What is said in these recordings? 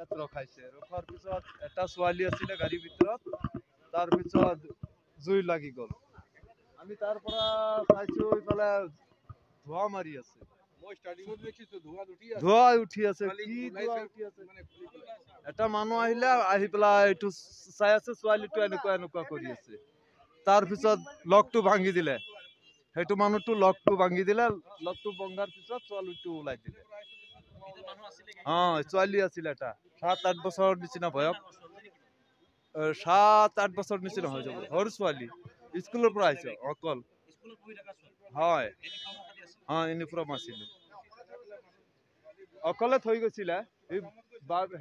ৰখাইছে ৰখাৰ পিছত এটা ছোৱালী আছিলে গাড়ীৰ ভিতৰত তাৰপিছত জুই লাগি গ'ল আমি তাৰ পৰা চাইছো ইফালে ধোঁৱা মাৰি আছে ধোঁৱা উঠি আছে কি ধোঁৱা উঠি আছে এটা মানুহ আহিলে আহি পেলাই এইটো চাই আছে ছোৱালীটো এনেকুৱা এনেকুৱা কৰি আছে তাৰপিছত লকটো ভাঙি দিলে সেইটো মানুহটো লকটো ভাঙি দিলে লকটো ভঙাৰ পিছত ছোৱালীটো ওলাই দিলে ছোৱালী আছিল এটা 7-8 বছৰৰ নিচিনা বয়স 7-8 বছৰ নিচিনা হৈ যাব সৰু ছোৱালী স্কুলৰ পৰা আহিছে অকল হয় ইউনিফৰ্ম আছিলে অকলে থৈ গৈছিলে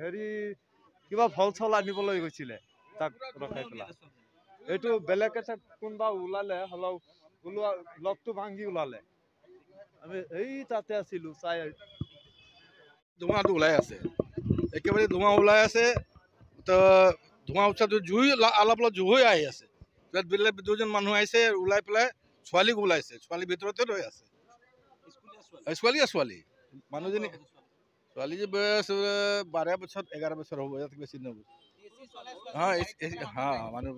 হেৰি কিবা ফল চল আনিবলৈ গৈছিলে তাক ৰখাই পেলাই এইটো বেলেগ এটা কোনোবা ওলালে হলেও ওলোৱা লকটো ভাঙি ওলালে আমি এই তাতে আছিলো চাই ধোঁৱাটো ওলাই আছে একেবাৰে ধোঁৱা ওলাই আছে তো ধোঁৱা উঠাটো জুই অলপ অলপ জুই আহি আছে বেলেগ দুজন মানুহ আহিছে ওলাই পেলাই ছোৱালীক ওলাইছে ছোৱালী ভিতৰতে ৰৈ আছে ছোৱালী মানুহজনী ছোৱালী যে বয়স 12 বছৰ 11 বছৰ হ'ব ইয়াত বেছি নহ'ব মানুহ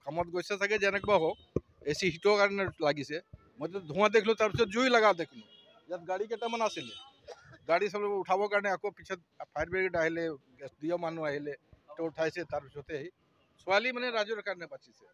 কামত গৈছে চাগে যেনেকুৱা হওক এচি হিটৰ কাৰণে লাগিছে মইতো ধোঁৱা দেখিলোঁ তাৰপিছত জুই লগা দেখিলোঁ ইয়াত গাড়ী কেইটামান আছিলে গাড়ী চব উঠাবৰ কাৰণে আকৌ পিছত ফায়াৰ ব্ৰিগেড আহিলে এছ ডি অ' মানুহ আহিলে উঠাইছে তাৰপিছতে ছোৱালী মানে ৰাজুৰ কাৰণে বাচিছে